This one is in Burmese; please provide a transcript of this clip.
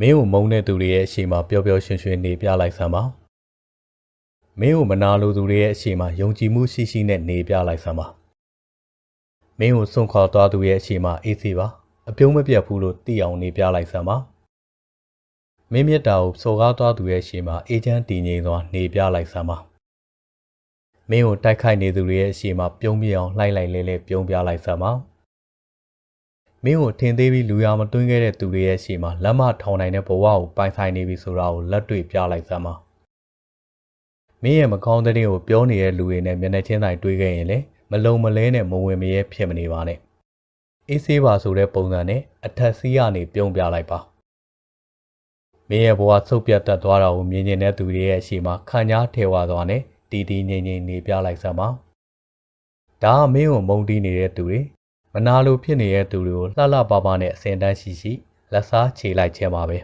မင်းကိုမုန်းတဲ့သူတွေရဲ့အရှိမပျော်ပျော်ရွှင်ရွှင်နေပြလိုက်စမ်းပါမင်းကိုမနာလိုသူတွေရဲ့အရှိမယုံကြည်မှုရှိရှိနဲ့နေပြလိုက်စမ်းပါမင်းကိုစွန့်ခွာသွားသူရဲ့အရှိမအေးစေပါအပြုံးမပြတ်ဘူးလို့သိအောင်နေပြလိုက်စမ်းပါမင်းမြတ်တာကိုစော်ကားသွားသူရဲ့အရှိမအေးချမ်းတည်ငြိမ်စွာနေပြလိုက်စမ်းပါမင်းကိုတိုက်ခိုက်နေသူတွေရဲ့အရှိမပြုံးပြအောင်လှိုက်လိုက်လဲပြုံးပြလိုက်စမ်းပါမင်းကိုထင်သေးပြီးလူရမတွင်းခဲ့တဲ့သူတွေရဲ့ရှေ့မှာလက်မထောင်နိုင်တဲ့ဘဝကိုပိုင်ဆိုင်နေပြီဆိုတာကိုလက်တွေ့ပြလိုက်စမ်းပါမင်းရဲ့မကောင်းတဲ့ကိုပြောနေတဲ့လူတွေနဲ့မျက်နှာချင်းဆိုင်တွေ့ခဲ့ရင်လေမလုံမလဲနဲ့မဝင်မရဲဖြစ်မနေပါနဲ့အေးဆေးပါဆိုတဲ့ပုံစံနဲ့အထက်စီးကနေပြုံးပြလိုက်ပါမင်းရဲ့ဘဝဆုတ်ပြတ်တတ်သွားတာကိုမြင်နေတဲ့သူတွေရဲ့ရှေ့မှာခံကြားထဲဝါသွားနဲ့တီတီငိမ့်ငိမ့်နေပြလိုက်စမ်းပါဒါကမင်းကိုမုန်းတီးနေတဲ့သူတွေမနာလိုဖြစ်နေတဲ့သူတွေကိုလှလှပပနဲ့အစင်တန်းရှိလက်စားချေလိုက်ခြင်းပါပဲ